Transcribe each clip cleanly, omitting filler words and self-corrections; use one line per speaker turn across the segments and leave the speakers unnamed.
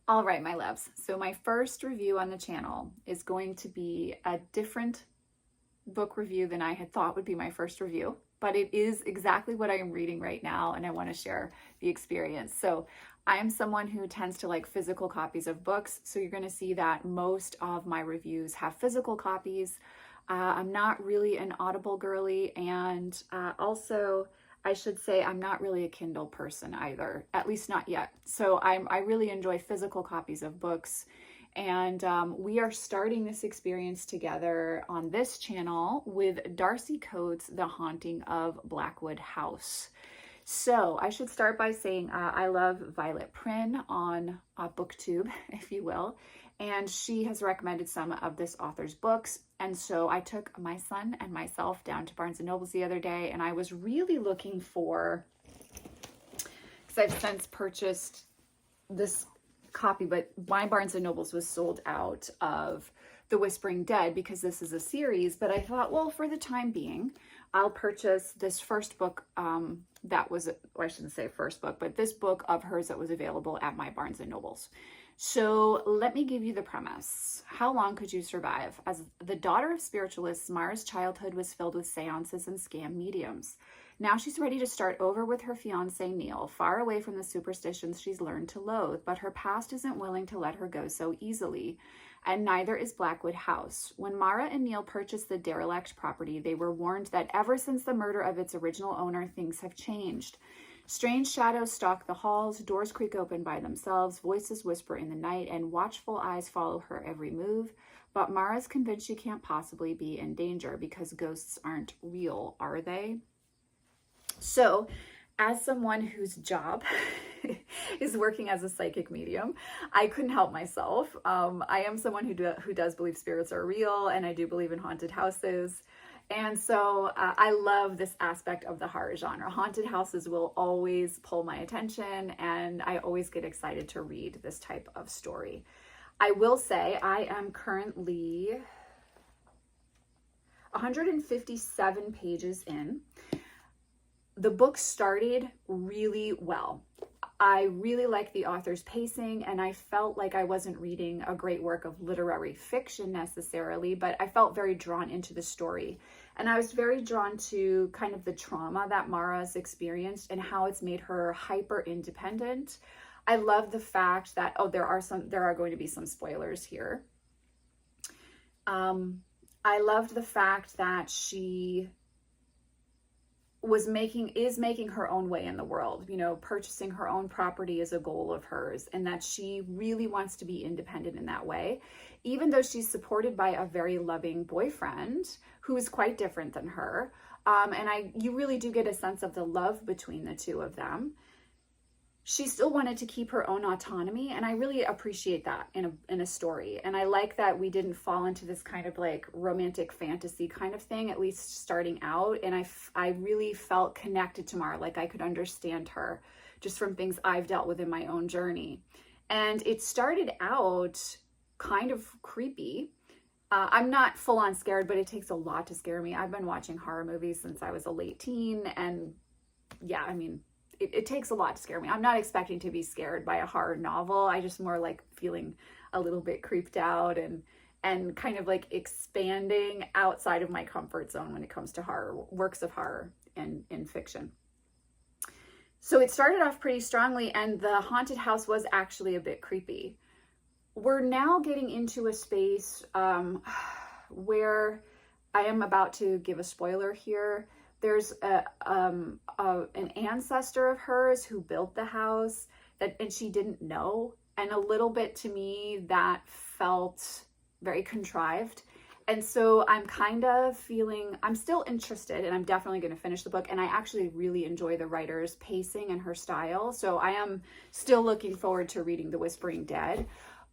All right, my loves. So my first review on the channel is going to be a different book review than I had thought would be my first review, but it is exactly what I am reading right now, and I want to share the experience. So I am someone who tends to like physical copies of books, so you're going to see that most of my reviews have physical copies. I'm not really an Audible girly, and also I should say I'm not really a Kindle person either, at least not yet. So I really enjoy physical copies of books. And we are starting this experience together on this channel with Darcy Coates' The Haunting of Blackwood House. So I should start by saying I love Violet Prynne on BookTube, if you will, and she has recommended some of this author's books. And so I took my son and myself down to Barnes & Noble's the other day, and I was really looking for, because I've since purchased this copy, but my Barnes & Noble's was sold out of The Whispering Dead because this is a series. But I thought, well, for the time being, I'll purchase this first book that was, well, I shouldn't say first book, but this book of hers that was available at my Barnes & Noble's. So let me give you the premise. How long could you survive? As the daughter of spiritualists, Mara's childhood was filled with seances and scam mediums. Now she's ready to start over with her fiancé, Neil, far away from the superstitions she's learned to loathe, but her past isn't willing to let her go so easily, and neither is Blackwood House. When Mara and Neil purchased the derelict property, they were warned that ever since the murder of its original owner, things have changed. Strange shadows stalk the halls, doors creak open by themselves, voices whisper in the night, and watchful eyes follow her every move. But Mara's convinced she can't possibly be in danger because ghosts aren't real, are they? So, as someone whose job is working as a psychic medium, I couldn't help myself. I am someone who does believe spirits are real, and I do believe in haunted houses. And so I love this aspect of the horror genre. Haunted houses will always pull my attention, and I always get excited to read this type of story. I will say I am currently 157 pages in. The book started really well. I really like the author's pacing, and I felt like I wasn't reading a great work of literary fiction necessarily, but I felt very drawn into the story. And I was very drawn to kind of the trauma that Mara's experienced and how it's made her hyper independent. I love the fact that, there are going to be some spoilers here. I loved the fact that she is making her own way in the world, purchasing her own property is a goal of hers, and that she really wants to be independent in that way, even though she's supported by a very loving boyfriend who is quite different than her. You really do get a sense of the love between the two of them. She still wanted to keep her own autonomy, and I really appreciate that in a story. And I like that we didn't fall into this kind of like romantic fantasy kind of thing, at least starting out. And I really felt connected to Mara, like I could understand her just from things I've dealt with in my own journey. And it started out kind of creepy. I'm not full on scared, but it takes a lot to scare me. I've been watching horror movies since I was a late teen, and yeah, I mean, it takes a lot to scare me. I'm not expecting to be scared by a horror novel. I just more like feeling a little bit creeped out and kind of like expanding outside of my comfort zone when it comes to horror, works of horror and in fiction. So it started off pretty strongly, and the haunted house was actually a bit creepy. We're now getting into a space where I am about to give a spoiler here. There's an ancestor of hers who built the house and she didn't know. And a little bit to me that felt very contrived. And so I'm kind of feeling, I'm still interested, and I'm definitely going to finish the book. And I actually really enjoy the writer's pacing and her style. So I am still looking forward to reading The Whispering Dead.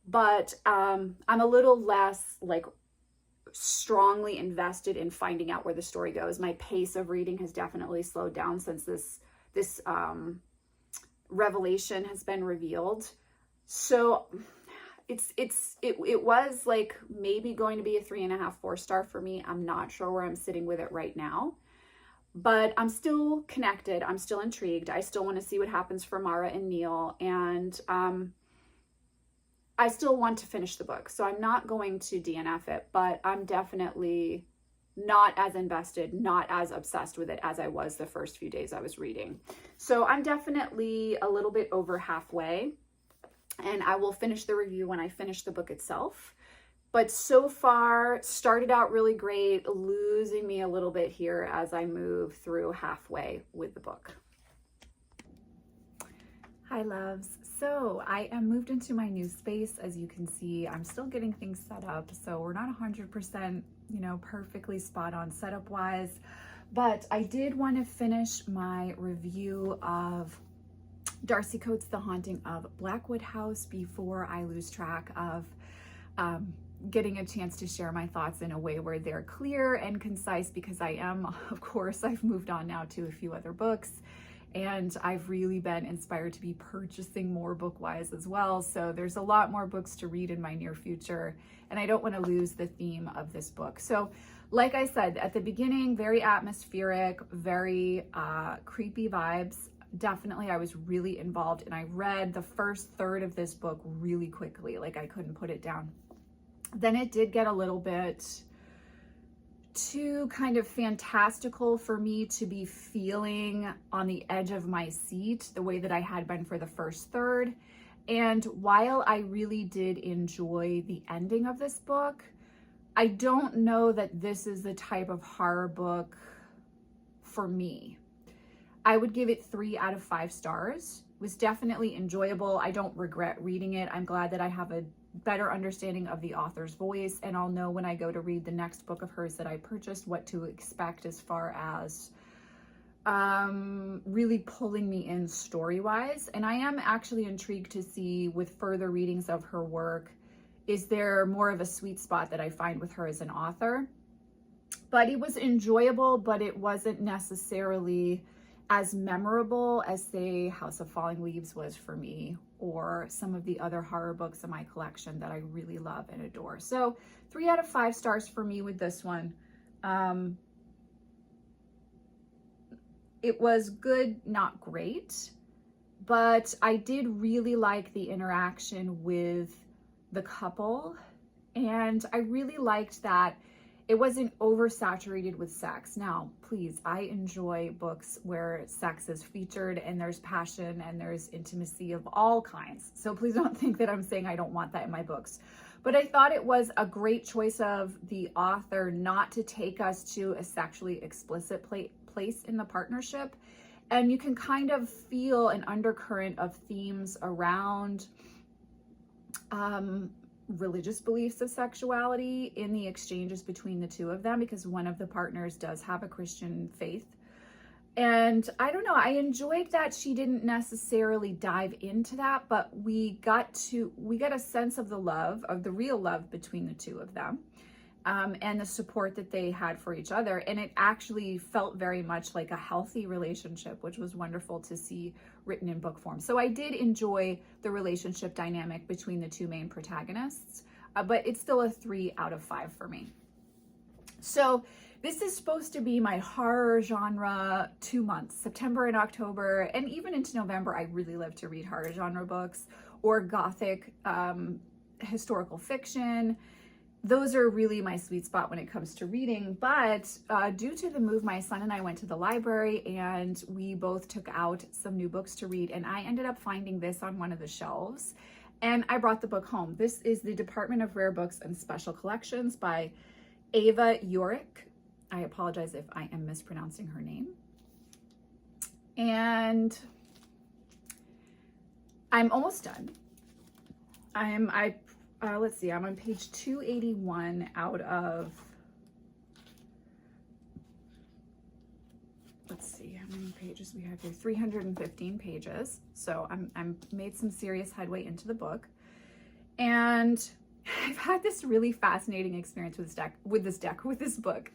But I'm a little less like strongly invested in finding out where the story goes. My pace of reading has definitely slowed down since this revelation has been revealed. So it was like maybe going to be a 3.5, 4-star for me. I'm not sure where I'm sitting with it right now, but I'm still connected. I'm still intrigued. I still want to see what happens for Mara and Neil. And I still want to finish the book. So I'm not going to DNF it, but I'm definitely not as invested, not as obsessed with it as I was the first few days I was reading. So I'm definitely a little bit over halfway, and I will finish the review when I finish the book itself. But so far, started out really great, losing me a little bit here as I move through halfway with the book. Hi loves. So I am moved into my new space. As you can see, I'm still getting things set up. So we're not 100%, perfectly spot on setup wise, but I did want to finish my review of Darcy Coates' The Haunting of Blackwood House before I lose track of getting a chance to share my thoughts in a way where they're clear and concise, because of course, I've moved on now to a few other books. And I've really been inspired to be purchasing more book-wise as well. So there's a lot more books to read in my near future, and I don't want to lose the theme of this book. So like I said at the beginning, very atmospheric, very creepy vibes. Definitely, I was really involved, and I read the first third of this book really quickly. Like, I couldn't put it down. Then it did get a little bit too kind of fantastical for me to be feeling on the edge of my seat the way that I had been for the first third. And while I really did enjoy the ending of this book, I don't know that this is the type of horror book for me. I would give it 3 out of 5 stars. It was definitely enjoyable. I don't regret reading it. I'm glad that I have a better understanding of the author's voice, and I'll know when I go to read the next book of hers that I purchased what to expect as far as really pulling me in story-wise. And I am actually intrigued to see, with further readings of her work, is there more of a sweet spot that I find with her as an author. But it was enjoyable, but it wasn't necessarily as memorable as, say, House of Falling Leaves was for me, or some of the other horror books in my collection that I really love and adore. So 3 out of 5 stars for me with this one. It was good, not great, but I did really like the interaction with the couple, and I really liked that it wasn't oversaturated with sex. Now, please, I enjoy books where sex is featured and there's passion and there's intimacy of all kinds. So please don't think that I'm saying I don't want that in my books. But I thought it was a great choice of the author not to take us to a sexually explicit place in the partnership. And you can kind of feel an undercurrent of themes around religious beliefs of sexuality in the exchanges between the two of them, because one of the partners does have a Christian faith. And I don't know, I enjoyed that she didn't necessarily dive into that, but we got a sense of the love, of the real love between the two of them, and the support that they had for each other. And it actually felt very much like a healthy relationship, which was wonderful to see written in book form. So I did enjoy the relationship dynamic between the two main protagonists, but it's still a 3 out of 5 for me. So this is supposed to be my horror genre 2 months, September and October, and even into November. I really love to read horror genre books or gothic historical fiction. Those are really my sweet spot when it comes to reading. But due to the move, my son and I went to the library and we both took out some new books to read. And I ended up finding this on one of the shelves and I brought the book home. This is the Department of Rare Books and Special Collections by Ava Yorick. I apologize if I am mispronouncing her name. And I'm almost done. Let's see, I'm on page 281 out of, let's see how many pages we have here, 315 pages. So I'm made some serious headway into the book. And I've had this really fascinating experience with this book.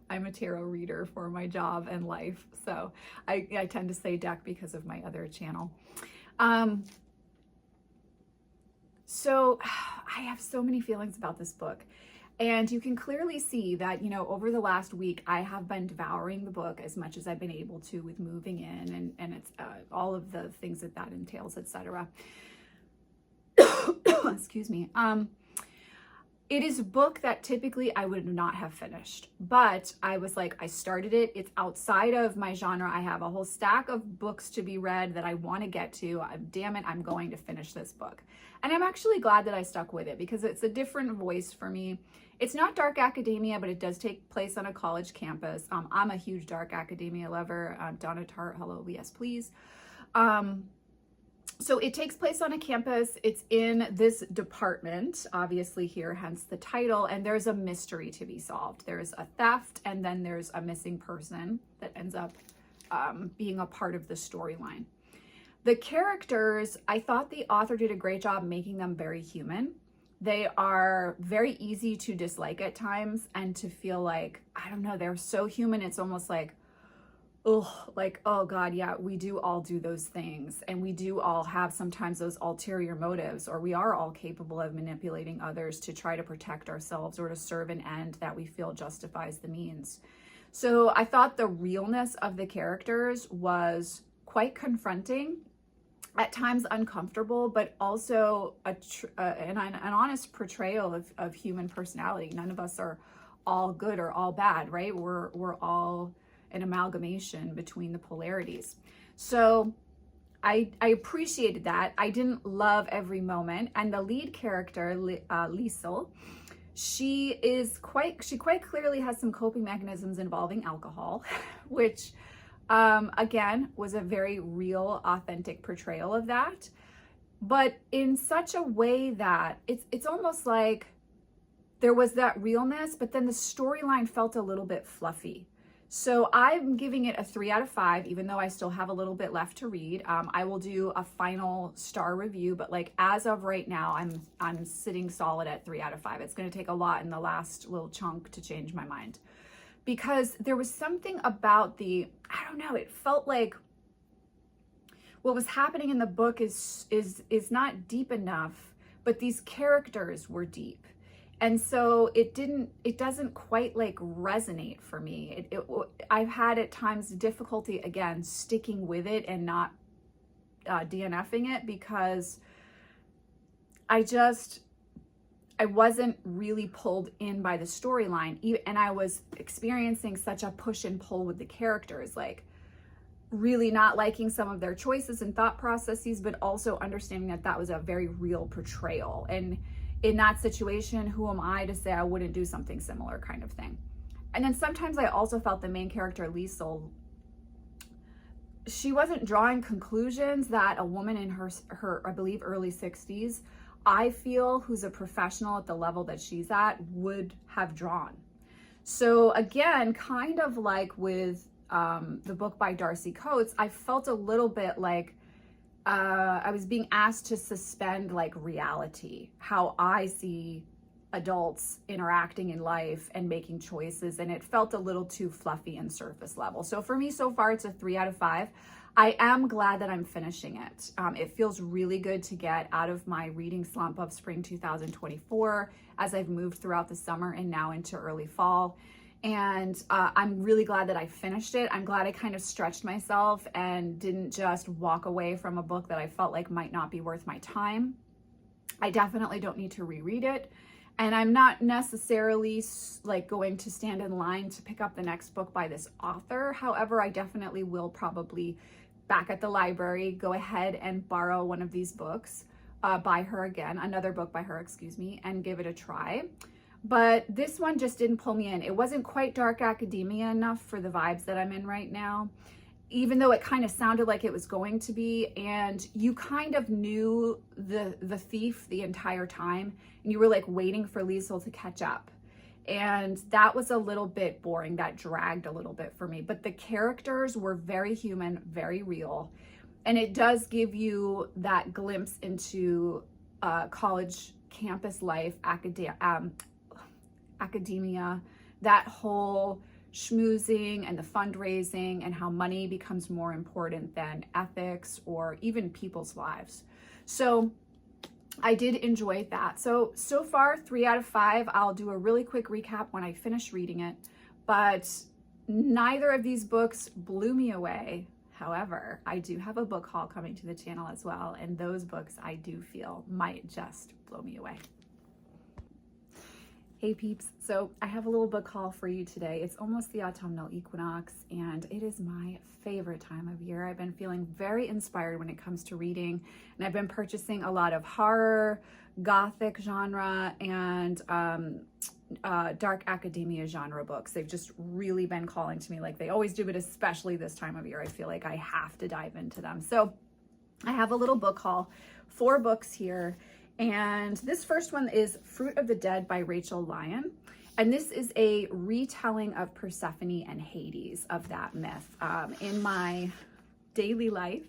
I'm a tarot reader for my job and life. So I tend to say deck because of my other channel. So I have so many feelings about this book, and you can clearly see that, over the last week, I have been devouring the book as much as I've been able to with moving in and it's all of the things that entails, etc. excuse me. It is a book that typically I would not have finished, but I was like, I started it. It's outside of my genre. I have a whole stack of books to be read that I want to get to. Damn it, I'm going to finish this book. And I'm actually glad that I stuck with it because it's a different voice for me. It's not dark academia, but it does take place on a college campus. I'm a huge dark academia lover. Donna Tartt, hello, yes, please. So it takes place on a campus. It's in this department, obviously here, hence the title, and there's a mystery to be solved. There's a theft, and then there's a missing person that ends up being a part of the storyline. The characters, I thought the author did a great job making them very human. They are very easy to dislike at times and to feel like, I don't know, they're so human. It's almost like, oh, like, oh God, yeah, we do all do those things. And we do all have sometimes those ulterior motives, or we are all capable of manipulating others to try to protect ourselves or to serve an end that we feel justifies the means. So I thought the realness of the characters was quite confronting, at times uncomfortable, but also an honest portrayal of human personality. None of us are all good or all bad, right? We're all an amalgamation between the polarities. So I appreciated that. I didn't love every moment. And the lead character, Liesel, she quite clearly has some coping mechanisms involving alcohol, which again was a very real, authentic portrayal of that, but in such a way that it's almost like there was that realness, but then the storyline felt a little bit fluffy. So I'm giving it a 3 out of 5, even though I still have a little bit left to read. I will do a final star review, but like as of right now, I'm sitting solid at 3 out of 5. It's going to take a lot in the last little chunk to change my mind, because there was something about I don't know, it felt like what was happening in the book is not deep enough, but these characters were deep. And so it doesn't quite like resonate for me. I've had at times difficulty, again, sticking with it and not DNFing it, because I wasn't really pulled in by the storyline, and I was experiencing such a push and pull with the characters, like really not liking some of their choices and thought processes, but also understanding that that was a very real portrayal. And in that situation, who am I to say I wouldn't do something similar, kind of thing. And then sometimes I also felt the main character, Liesel, she wasn't drawing conclusions that a woman in her I believe early 60s, I feel, who's a professional at the level that she's at, would have drawn. So again, kind of like with the book by Darcy Coates, I felt a little bit like I was being asked to suspend like reality, how I see adults interacting in life and making choices, and it felt a little too fluffy and surface level. So for me, so far, it's a 3 out of 5. I am glad that I'm finishing it. It feels really good to get out of my reading slump of spring 2024 as I've moved throughout the summer and now into early fall. And I'm really glad that I finished it. I'm glad I kind of stretched myself and didn't just walk away from a book that I felt like might not be worth my time. I definitely don't need to reread it. And I'm not necessarily like going to stand in line to pick up the next book by this author. However, I definitely will probably, back at the library, go ahead and borrow one of these books by her again, another book by her, excuse me, and give it a try. But this one just didn't pull me in. It wasn't quite dark academia enough for the vibes that I'm in right now, even though it kind of sounded like it was going to be. And you kind of knew the thief the entire time, and you were like waiting for Liesel to catch up. And that was a little bit boring. That dragged a little bit for me. But the characters were very human, very real. And it does give you that glimpse into college campus life, academia, that whole schmoozing and the fundraising, and how money becomes more important than ethics or even people's lives. So I did enjoy that. So far, 3 out of 5. I'll do a really quick recap when I finish reading it, but neither of these books blew me away. However, I do have a book haul coming to the channel as well, and those books I do feel might just blow me away. Hey peeps, so I have a little book haul for you today. It's almost the autumnal equinox and it is my favorite time of year. I've been feeling very inspired when it comes to reading, and I've been purchasing a lot of horror, gothic genre, and dark academia genre books. They've just really been calling to me like they always do, but especially this time of year, I feel like I have to dive into them. So I have a little book haul, 4 books here. And this first one is Fruit of the Dead by Rachel Lyon. And this is a retelling of Persephone and Hades, of that myth. In my daily life,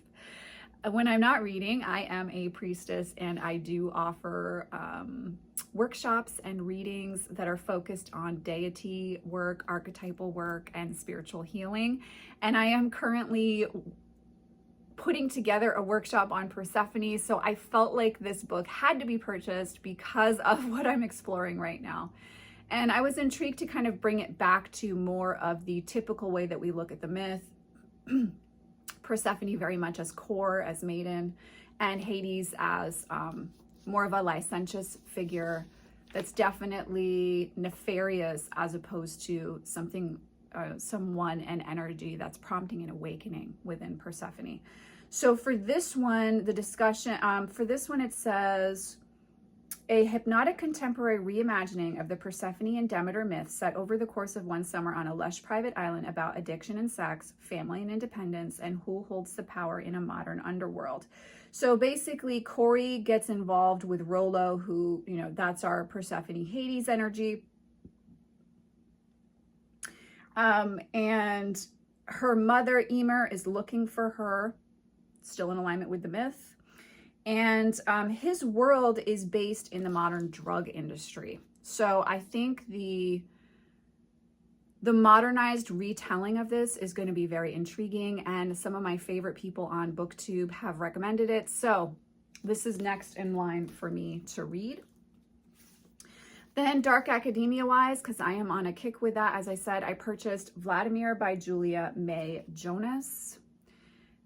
when I'm not reading, I am a priestess and I do offer workshops and readings that are focused on deity work, archetypal work, and spiritual healing. And I am currently putting together a workshop on Persephone, so I felt like this book had to be purchased because of what I'm exploring right now. And I was intrigued to kind of bring it back to more of the typical way that we look at the myth. Persephone very much as core, as maiden, and Hades as more of a licentious figure that's definitely nefarious as opposed to something, someone and energy that's prompting an awakening within Persephone. So for this one, the discussion, for this one, it says, a hypnotic contemporary reimagining of the Persephone and Demeter myth set over the course of one summer on a lush private island about addiction and sex, family and independence, and who holds the power in a modern underworld. So basically, Corey gets involved with Rollo, who, you know, that's our Persephone Hades energy. And her mother, Emer, is looking for her, still in alignment with the myth. And his world is based in the modern drug industry. So I think the modernized retelling of this is going to be very intriguing, and some of my favorite people on BookTube have recommended it. So this is next in line for me to read. Then dark academia wise, because I am on a kick with that, as I said, I purchased Vladimir by Julia May Jonas.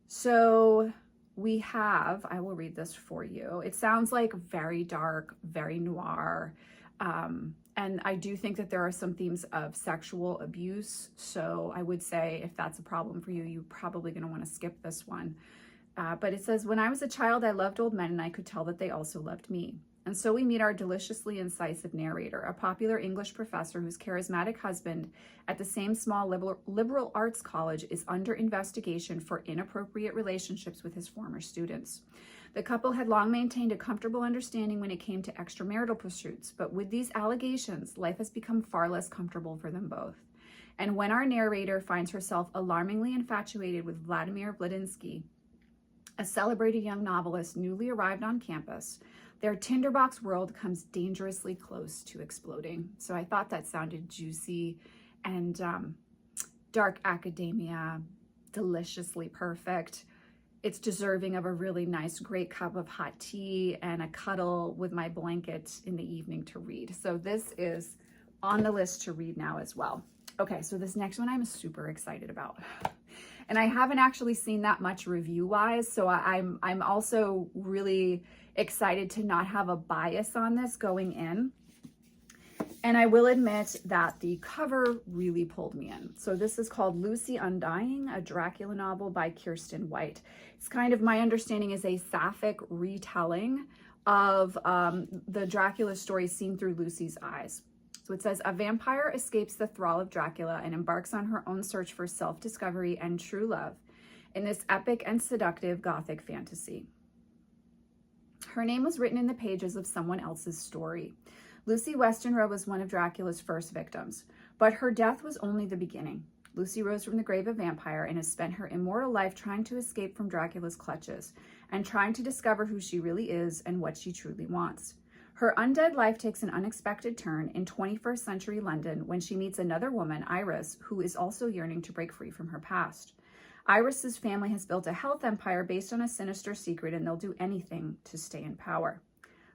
So we have, I will read this for you. It sounds like very dark, very noir. And I do think that there are some themes of sexual abuse. So I would say if that's a problem for you, you're probably going to want to skip this one. But it says, when I was a child, I loved old men and I could tell that they also loved me. And so we meet our deliciously incisive narrator, a popular English professor whose charismatic husband at the same small liberal arts college is under investigation for inappropriate relationships with his former students. The couple had long maintained a comfortable understanding when it came to extramarital pursuits, but with these allegations, life has become far less comfortable for them both. And when our narrator finds herself alarmingly infatuated with Vladimir Vladinsky, a celebrated young novelist newly arrived on campus, their tinderbox world comes dangerously close to exploding. So I thought that sounded juicy and dark academia, deliciously perfect. It's deserving of a really nice, great cup of hot tea and a cuddle with my blanket in the evening to read. So this is on the list to read now as well. Okay, so this next one I'm super excited about. And I haven't actually seen that much review-wise, so I'm also really excited to not have a bias on this going in. And I will admit that the cover really pulled me in. So this is called Lucy Undying, a Dracula novel by Kirsten White. It's kind of, my understanding is a sapphic retelling of the Dracula story seen through Lucy's eyes. So it says, a vampire escapes the thrall of Dracula and embarks on her own search for self-discovery and true love in this epic and seductive Gothic fantasy. Her name was written in the pages of someone else's story. Lucy Westenra was one of Dracula's first victims, but her death was only the beginning. Lucy rose from the grave of vampire and has spent her immortal life trying to escape from Dracula's clutches and trying to discover who she really is and what she truly wants. Her undead life takes an unexpected turn in 21st century London when she meets another woman, Iris, who is also yearning to break free from her past. Iris's family has built a health empire based on a sinister secret, and they'll do anything to stay in power.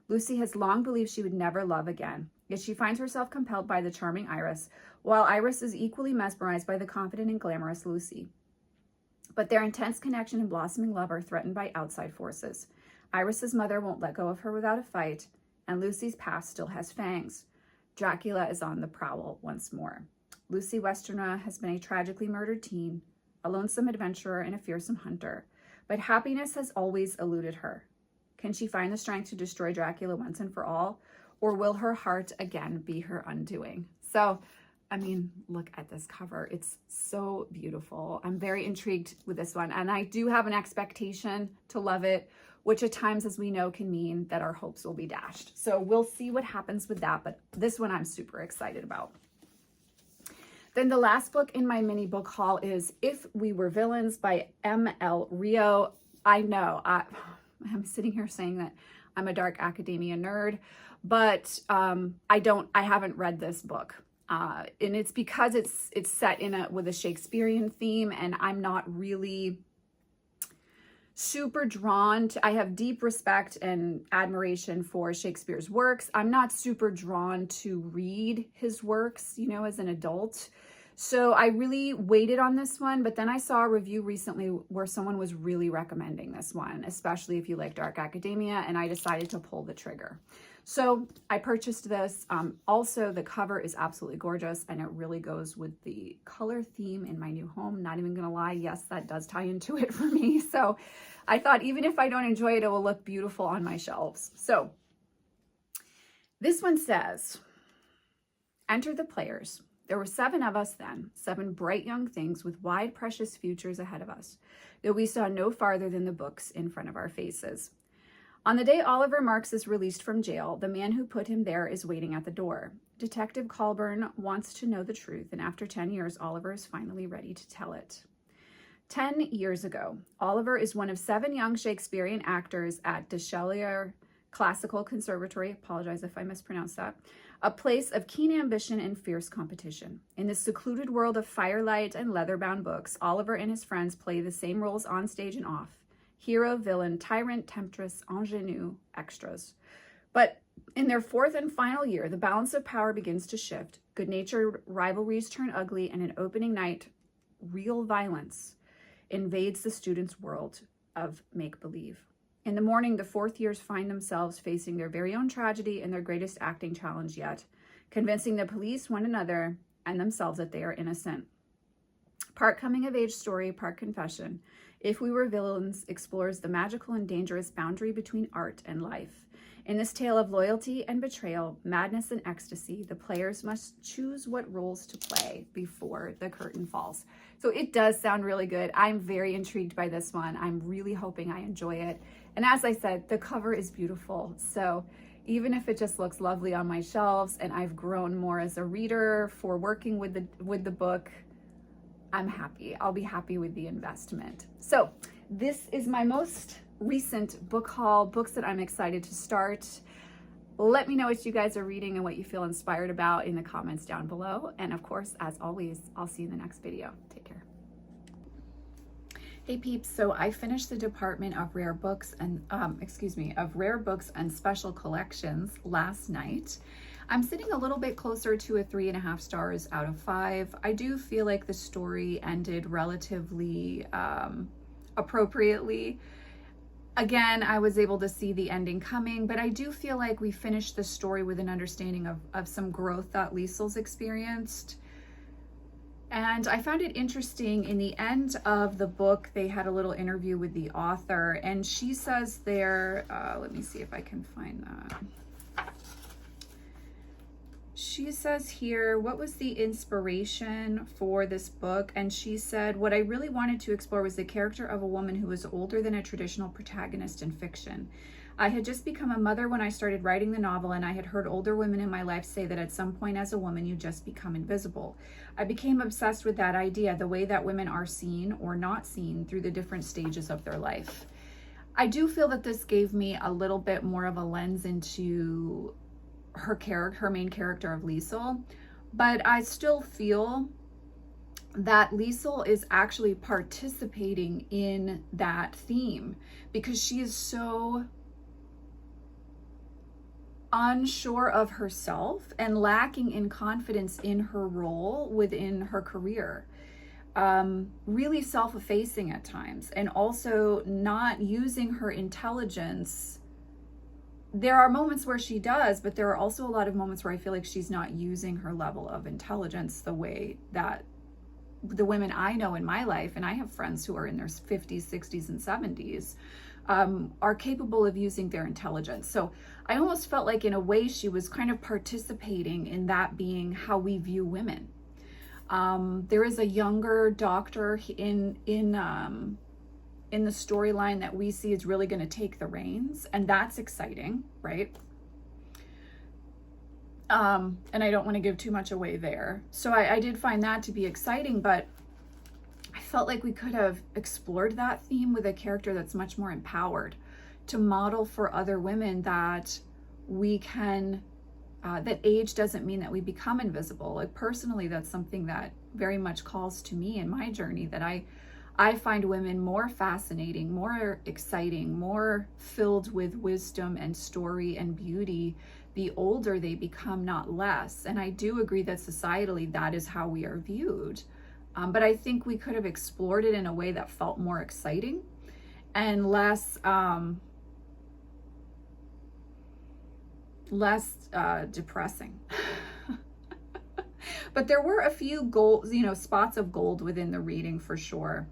Lucy has long believed she would never love again, yet she finds herself compelled by the charming Iris, while Iris is equally mesmerized by the confident and glamorous Lucy. But their intense connection and blossoming love are threatened by outside forces. Iris's mother won't let go of her without a fight, and Lucy's past still has fangs. Dracula is on the prowl once more. Lucy Westenra has been a tragically murdered teen, a lonesome adventurer, and a fearsome hunter, but happiness has always eluded her. Can she find the strength to destroy Dracula once and for all, or will her heart again be her undoing? So, I mean, look at this cover. It's so beautiful. I'm very intrigued with this one, and I do have an expectation to love it, which at times, as we know, can mean that our hopes will be dashed. So we'll see what happens with that, but this one I'm super excited about. Then the last book in my mini book haul is If We Were Villains by M.L. Rio. I know, I'm sitting here saying that I'm a dark academia nerd, but I haven't read this book. And it's because it's set with a Shakespearean theme, and I'm not really super drawn to, I have deep respect and admiration for Shakespeare's works. I'm not super drawn to read his works, you know, as an adult. So I really waited on this one, but then I saw a review recently where someone was really recommending this one, especially if you like dark academia, and I decided to pull the trigger. So I purchased this. Also, the cover is absolutely gorgeous, and it really goes with the color theme in my new home. Not even gonna lie, yes, that does tie into it for me. So I thought even if I don't enjoy it, it will look beautiful on my shelves. So this one says, enter the players. There were 7 of us then, 7 bright young things with wide, precious futures ahead of us, though we saw no farther than the books in front of our faces. On the day Oliver Marks is released from jail, the man who put him there is waiting at the door. Detective Colburn wants to know the truth, and after 10 years, Oliver is finally ready to tell it. 10 years ago, Oliver is one of 7 young Shakespearean actors at Deschelles Classical Conservatory, apologize if I mispronounced that, a place of keen ambition and fierce competition. In the secluded world of firelight and leather-bound books, Oliver and his friends play the same roles on stage and off. Hero, villain, tyrant, temptress, ingenue, extras. But in their 4th and final year, the balance of power begins to shift. Good-natured rivalries turn ugly, and an opening night, real violence invades the students' world of make-believe. In the morning, the 4th years find themselves facing their very own tragedy and their greatest acting challenge yet, convincing the police, one another, and themselves that they are innocent. Part coming-of-age story, part confession. If We Were Villains explores the magical and dangerous boundary between art and life. In this tale of loyalty and betrayal, madness and ecstasy, the players must choose what roles to play before the curtain falls. So it does sound really good. I'm very intrigued by this one. I'm really hoping I enjoy it. And as I said, the cover is beautiful. So even if it just looks lovely on my shelves and I've grown more as a reader for working with the book, I'm happy. I'll be happy with the investment. So this is my most recent book haul, books that I'm excited to start. Let me know what you guys are reading and what you feel inspired about in the comments down below. And of course, as always, I'll see you in the next video. Take care. Hey peeps, so I finished the Department of Rare Books and Rare Books and Special Collections last night. I'm sitting a little bit closer to a 3.5 stars out of 5. I do feel like the story ended relatively appropriately. Again, I was able to see the ending coming, but I do feel like we finished the story with an understanding of some growth that Liesl's experienced. And I found it interesting, in the end of the book, they had a little interview with the author, and she says there, let me see if I can find that. She says here, what was the inspiration for this book? And she said, what I really wanted to explore was the character of a woman who was older than a traditional protagonist in fiction. I had just become a mother when I started writing the novel, and I had heard older women in my life say that at some point as a woman, you just become invisible. I became obsessed with that idea, the way that women are seen or not seen through the different stages of their life. I do feel that this gave me a little bit more of a lens into her main character of Liesl, but I still feel that Liesl is actually participating in that theme because she is so unsure of herself and lacking in confidence in her role within her career. really self-effacing at times, and also not using her intelligence. There are moments where she does, but there are also a lot of moments where I feel like she's not using her level of intelligence the way that the women I know in my life, and I have friends who are in their 50s, 60s, and 70s, are capable of using their intelligence. So I almost felt like in a way she was kind of participating in that being how we view women. There is a younger doctor in the storyline that we see is really going to take the reins, and that's exciting, right? And I don't want to give too much away there. So I did find that to be exciting, but I felt like we could have explored that theme with a character that's much more empowered to model for other women that we can, that age doesn't mean that we become invisible. Like personally, that's something that very much calls to me in my journey, that I find women more fascinating, more exciting, more filled with wisdom and story and beauty the older they become, not less. And I do agree that societally that is how we are viewed. But I think we could have explored it in a way that felt more exciting and less depressing. But there were a few gold, spots of gold within the reading for sure.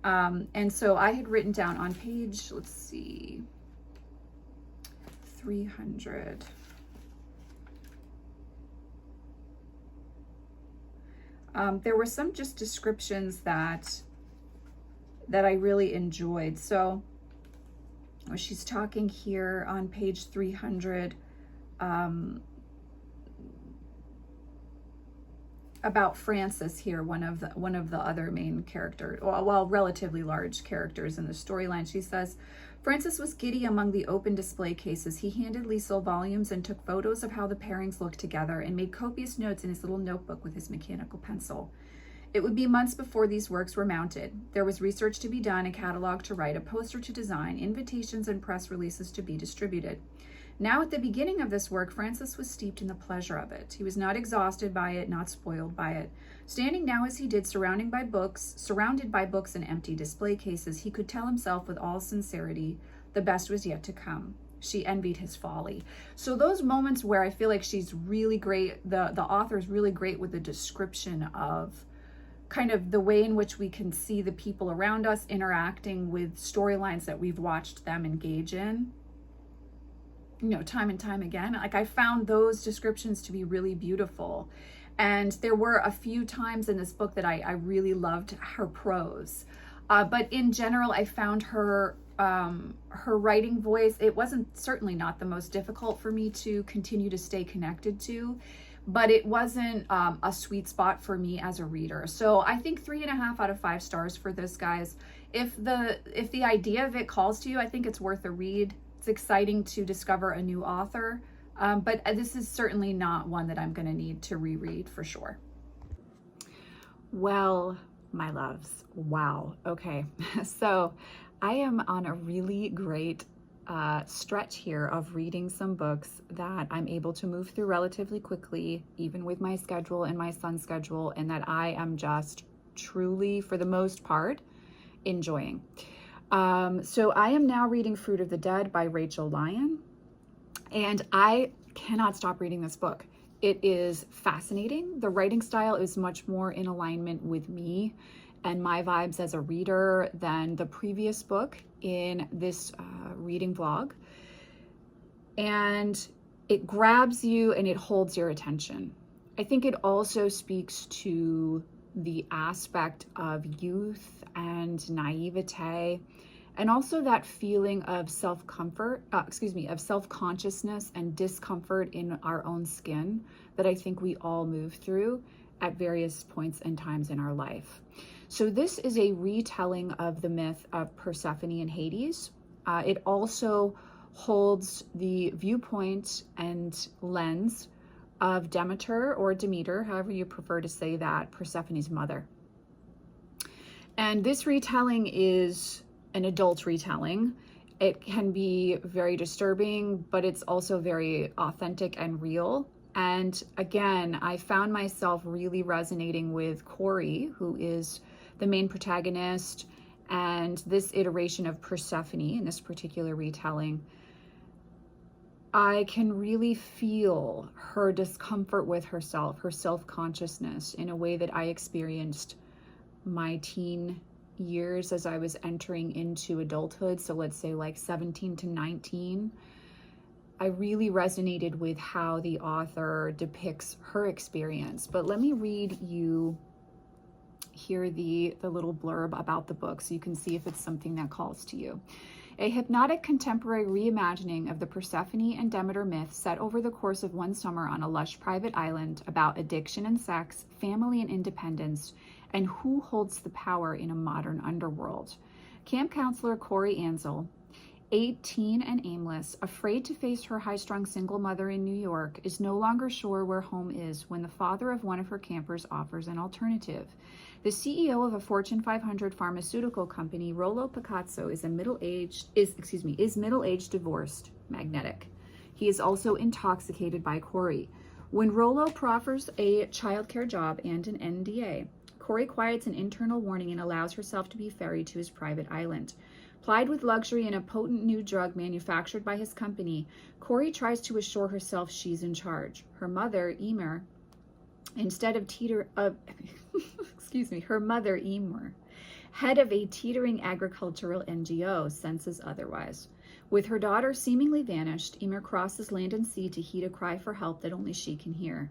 And so I had written down on page, let's see, 300. There were some just descriptions that I really enjoyed. So she's talking here on page 300 about Frances here, one of the other main characters, well, relatively large characters in the storyline. She says, Frances was giddy among the open display cases. He handed Liesl volumes and took photos of how the pairings looked together and made copious notes in his little notebook with his mechanical pencil. It would be months before these works were mounted. There was research to be done, a catalog to write, a poster to design, invitations and press releases to be distributed. Now at the beginning of this work, Francis was steeped in the pleasure of it. He was not exhausted by it, not spoiled by it. Standing now as he did, surrounded by books and empty display cases, he could tell himself with all sincerity, the best was yet to come. She envied his folly. So those moments where I feel like she's really great, the author's really great with the description of kind of the way in which we can see the people around us interacting with storylines that we've watched them engage in, time and time again. Like I found those descriptions to be really beautiful. And there were a few times in this book that I really loved her prose. But in general, I found her writing voice, it wasn't certainly not the most difficult for me to continue to stay connected to, but it wasn't a sweet spot for me as a reader. So I think 3.5 out of 5 stars for this, guys. If the idea of it calls to you, I think it's worth a read. It's exciting to discover a new author, but this is certainly not one that I'm going to need to reread for sure. Well, my loves, wow. Okay, so I am on a really great stretch here of reading some books that I'm able to move through relatively quickly, even with my schedule and my son's schedule, and that I am just truly, for the most part, enjoying. So I am now reading Fruit of the Dead by Rachel Lyon, and I cannot stop reading this book. It is fascinating. The writing style is much more in alignment with me and my vibes as a reader than the previous book in this reading vlog. And it grabs you and it holds your attention. I think it also speaks to the aspect of youth and naivete, and also that feeling of self-consciousness and discomfort in our own skin that I think we all move through at various points and times in our life. So this is a retelling of the myth of Persephone and Hades. It also holds the viewpoint and lens of Demeter, or Demeter, however you prefer to say that, Persephone's mother. And this retelling is an adult retelling. It can be very disturbing, but it's also very authentic and real. And again, I found myself really resonating with Corey, who is the main protagonist and this iteration of Persephone in this particular retelling, I can really feel her discomfort with herself, her self-consciousness, in a way that I experienced my teen years as I was entering into adulthood. So let's say like 17 to 19. I really resonated with how the author depicts her experience. But let me read you here the little blurb about the book so you can see if it's something that calls to you. A hypnotic contemporary reimagining of the Persephone and Demeter myth set over the course of one summer on a lush private island about addiction and sex, family and independence, and who holds the power in a modern underworld. Camp counselor Corey Ansel, 18 and aimless, afraid to face her high-strung single mother in New York, is no longer sure where home is when the father of one of her campers offers an alternative. The CEO of a Fortune 500 pharmaceutical company, Rollo Picasso, is middle-aged, divorced, magnetic. He is also intoxicated by Corey. When Rollo proffers a childcare job and an NDA, Corey quiets an internal warning and allows herself to be ferried to his private island. Plied with luxury and a potent new drug manufactured by his company, Corey tries to assure herself she's in charge. Her mother, Emer, her mother, Emer, head of a teetering agricultural NGO, senses otherwise. With her daughter seemingly vanished, Emer crosses land and sea to heed a cry for help that only she can hear.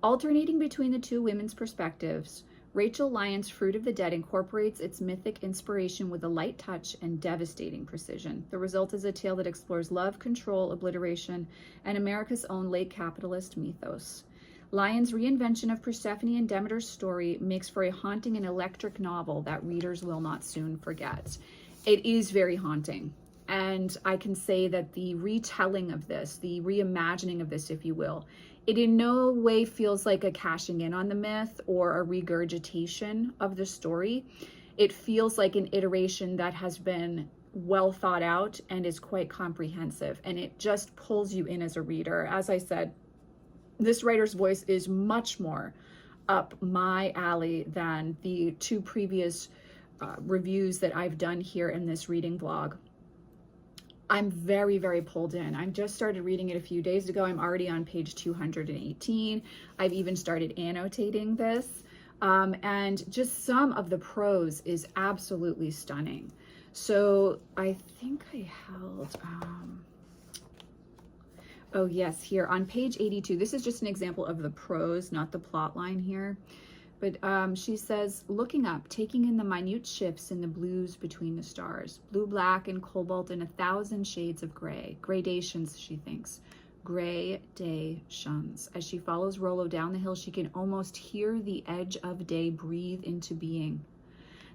Alternating between the two women's perspectives, Rachel Lyon's Fruit of the Dead incorporates its mythic inspiration with a light touch and devastating precision. The result is a tale that explores love, control, obliteration, and America's own late capitalist mythos. Lyon's reinvention of Persephone and Demeter's story makes for a haunting and electric novel that readers will not soon forget. It is very haunting. And I can say that the retelling of this, the reimagining of this, if you will, it in no way feels like a cashing in on the myth or a regurgitation of the story. It feels like an iteration that has been well thought out and is quite comprehensive. And it just pulls you in as a reader. As I said, this writer's voice is much more up my alley than the two previous reviews that I've done here in this reading vlog. I'm very, very pulled in. I just started reading it a few days ago. I'm already on page 218. I've even started annotating this. And just some of the prose is absolutely stunning. So I think I held, oh yes, here on page 82, this is just an example of the prose, not the plot line here. But she says, looking up, taking in the minute shifts in the blues between the stars, blue, black, and cobalt, and 1,000 shades of gray. Gradations, she thinks. Gradations. As she follows Rollo down the hill, she can almost hear the edge of day breathe into being.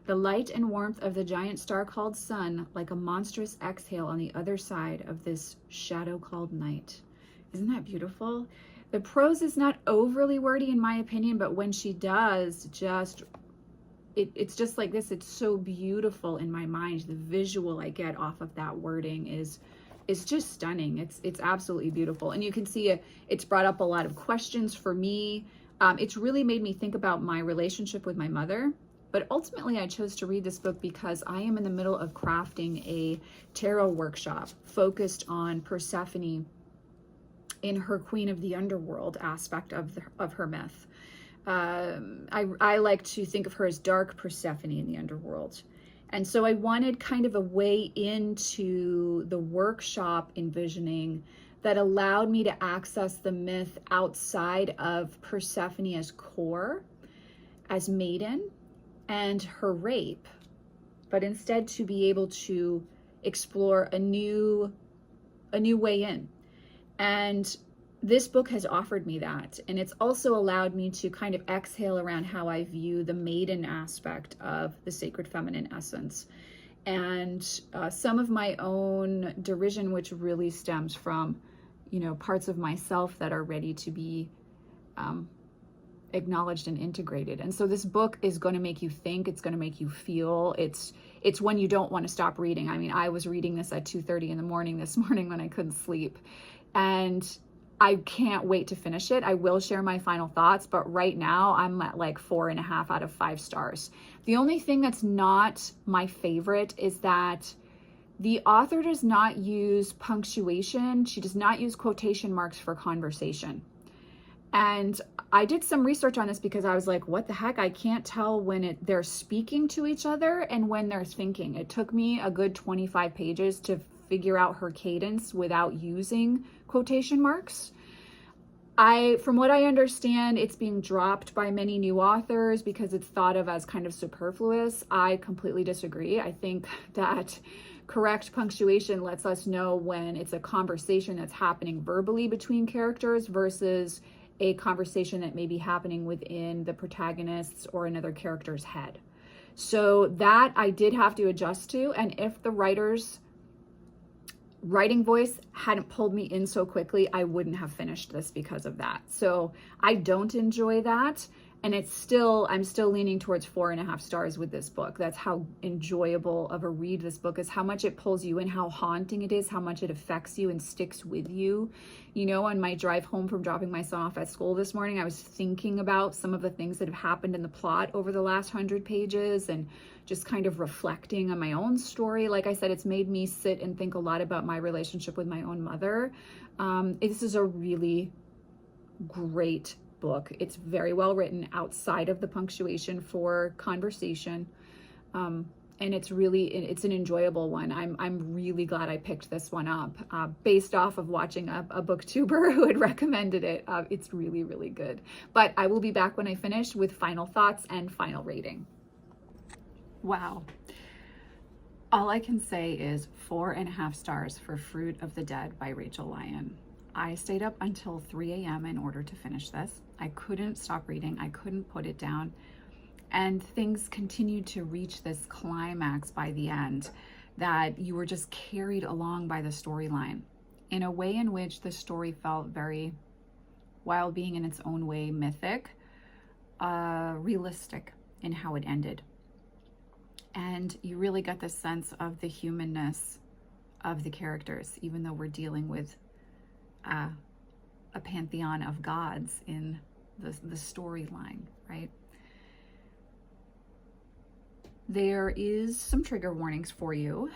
The light and warmth of the giant star called sun, like a monstrous exhale on the other side of this shadow called night. Isn't that beautiful? The prose is not overly wordy in my opinion, but when she does, it's just like this. It's so beautiful in my mind. The visual I get off of that wording is just stunning. It's absolutely beautiful. And you can see it's brought up a lot of questions for me. It's really made me think about my relationship with my mother. But ultimately, I chose to read this book because I am in the middle of crafting a tarot workshop focused on Persephone in her Queen of the Underworld aspect of her myth. I like to think of her as dark Persephone in the underworld. And so I wanted kind of a way into the workshop envisioning that allowed me to access the myth outside of Persephone as core, as maiden, and her rape, but instead to be able to explore a new way in. And this book has offered me that. And it's also allowed me to kind of exhale around how I view the maiden aspect of the sacred feminine essence. And some of my own derision, which really stems from, parts of myself that are ready to be acknowledged and integrated. And so this book is going to make you think, it's going to make you feel. It's when you don't want to stop reading. I mean, I was reading this at 2:30 in the morning this morning when I couldn't sleep. And I can't wait to finish it. I will share my final thoughts, but right now I'm at like 4.5 out of 5 stars. The only thing that's not my favorite is that the author does not use punctuation. She does not use quotation marks for conversation. And I did some research on this because I was like, what the heck? I can't tell when they're speaking to each other and when they're thinking. It took me a good 25 pages to figure out her cadence without using quotation marks. From what I understand, it's being dropped by many new authors because it's thought of as kind of superfluous. I completely disagree. I think that correct punctuation lets us know when it's a conversation that's happening verbally between characters versus a conversation that may be happening within the protagonist's or another character's head. So that I did have to adjust to. And if the writer's writing voice hadn't pulled me in so quickly, I wouldn't have finished this because of that. So I don't enjoy that. And I'm still leaning towards 4.5 stars with this book. That's how enjoyable of a read this book is, how much it pulls you in, how haunting it is, how much it affects you and sticks with you. You know, on my drive home from dropping my son off at school this morning, I was thinking about some of the things that have happened in the plot over the last 100 pages and just kind of reflecting on my own story. Like I said, it's made me sit and think a lot about my relationship with my own mother. This is a really great book. It's very well written outside of the punctuation for conversation. And it's an enjoyable one. I'm really glad I picked this one up based off of watching a booktuber who had recommended it. It's really, really good. But I will be back when I finish with final thoughts and final rating. Wow. All I can say is 4.5 stars for Fruit of the Dead by Rachel Lyon. I stayed up until 3 a.m. in order to finish this. I couldn't stop reading. I couldn't put it down. And things continued to reach this climax by the end that you were just carried along by the storyline in a way in which the story felt very, while being in its own way mythic, realistic in how it ended. And you really got the sense of the humanness of the characters, even though we're dealing with a pantheon of gods in the storyline, right? There is some trigger warnings for you.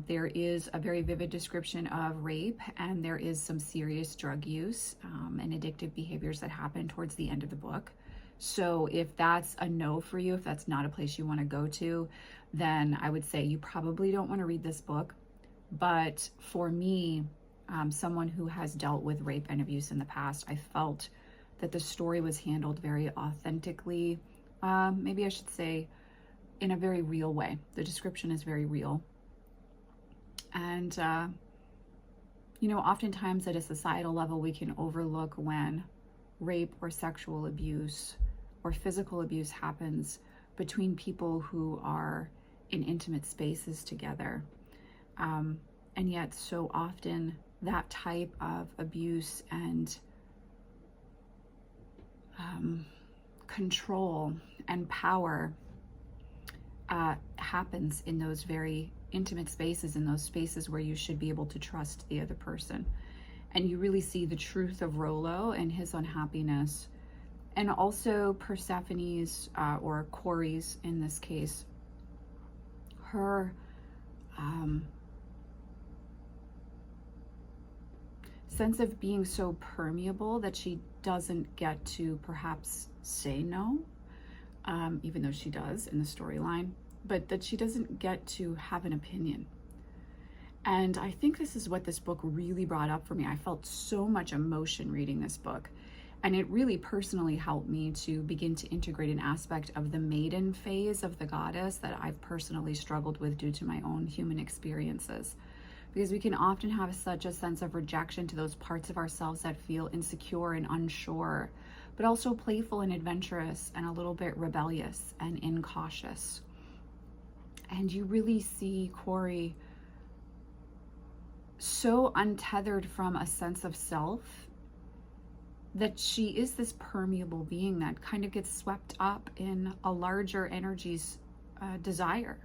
There is a very vivid description of rape, and there is some serious drug use and addictive behaviors that happen towards the end of the book. So if that's a no for you, if that's not a place you want to go to, then I would say you probably don't want to read this book. But for me, someone who has dealt with rape and abuse in the past, I felt that the story was handled very authentically. Maybe I should say in a very real way. The description is very real. And, you know, oftentimes at a societal level, we can overlook when rape or sexual abuse or physical abuse happens between people who are in intimate spaces together. And yet so often that type of abuse and control and power happens in those very intimate spaces, in those spaces where you should be able to trust the other person. And you really see the truth of Rollo and his unhappiness, and also Persephone's, or Corey's in this case, her sense of being so permeable that she doesn't get to perhaps say no, even though she does in the storyline, but that she doesn't get to have an opinion. And I think this is what this book really brought up for me. I felt so much emotion reading this book, and it really personally helped me to begin to integrate an aspect of the maiden phase of the goddess that I've personally struggled with due to my own human experiences. Because we can often have such a sense of rejection to those parts of ourselves that feel insecure and unsure, but also playful and adventurous and a little bit rebellious and incautious. And you really see Corey so untethered from a sense of self that she is this permeable being that kind of gets swept up in a larger energy's desire,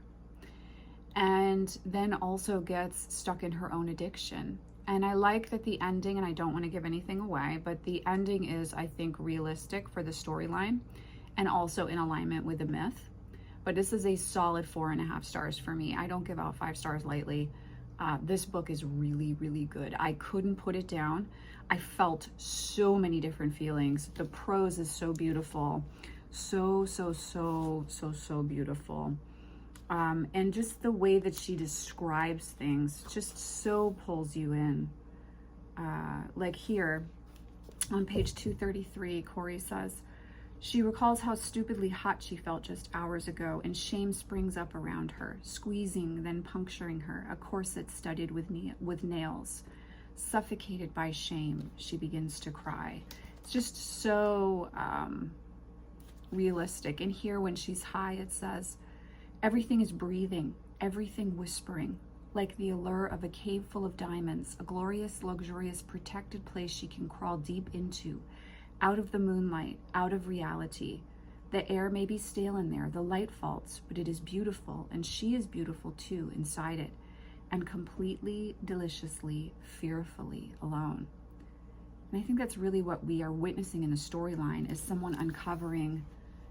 and then also gets stuck in her own addiction
And I like that the ending, and I don't want to give anything away, but the ending is, I think, realistic for the storyline and also in alignment with the myth. But this is a solid 4.5 stars for me. I don't give out 5 stars lightly. This book is really, really good. I couldn't put it down. I felt so many different feelings. The prose is so beautiful. So beautiful. And just the way that she describes things just so pulls you in. Like here on page 233, Corey says, she recalls how stupidly hot she felt just hours ago, and shame springs up around her, squeezing, then puncturing her, a corset studded with nails. Suffocated by shame, she begins to cry. It's just so realistic. And here when she's high, it says, everything is breathing, everything whispering, like the allure of a cave full of diamonds, a glorious, luxurious, protected place she can crawl deep into, out of the moonlight, out of reality. The air may be stale in there, the light faults, but it is beautiful, and she is beautiful too inside it, and completely, deliciously, fearfully alone. And I think that's really what we are witnessing in the storyline, is someone uncovering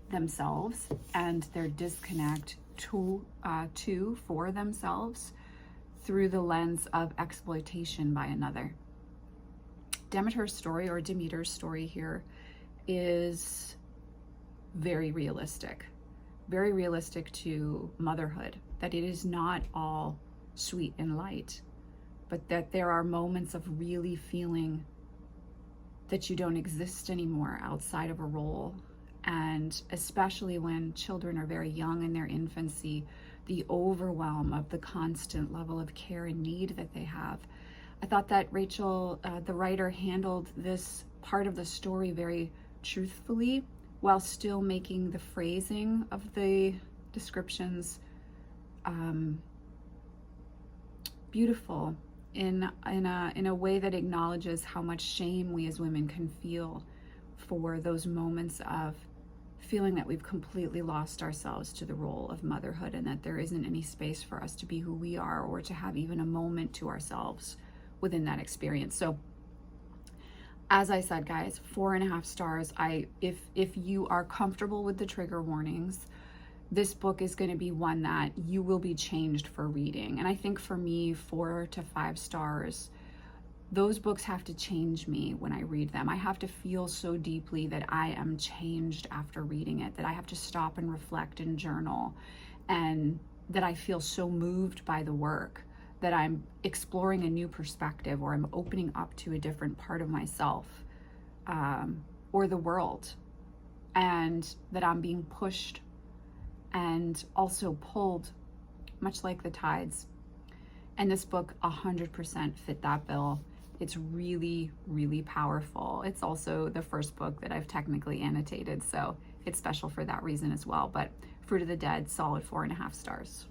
themselves and their disconnect for themselves through the lens of exploitation by another. Demeter's story here is very realistic to motherhood, that it is not all sweet and light, but that there are moments of really feeling that you don't exist anymore outside of a role. And especially when children are very young in their infancy, the overwhelm of the constant level of care and need that they have. I thought that Rachel, the writer, handled this part of the story very truthfully, while still making the phrasing of the descriptions beautiful in a way that acknowledges how much shame we as women can feel for those moments of feeling that we've completely lost ourselves to the role of motherhood, and that there isn't any space for us to be who we are, or to have even a moment to ourselves within that experience. So as I said, guys, 4.5 stars. If you are comfortable with the trigger warnings, this book is going to be one that you will be changed for reading. And I think for me, 4 to 5 stars, those books have to change me when I read them. I have to feel so deeply that I am changed after reading it, that I have to stop and reflect and journal, and that I feel so moved by the work that I'm exploring a new perspective, or I'm opening up to a different part of myself, or the world, and that I'm being pushed and also pulled, much like the tides. And this book 100% fit that bill. It's really, really powerful. It's also the first book that I've technically annotated, so it's special for that reason as well. But Fruit of the Dead, solid 4.5 stars.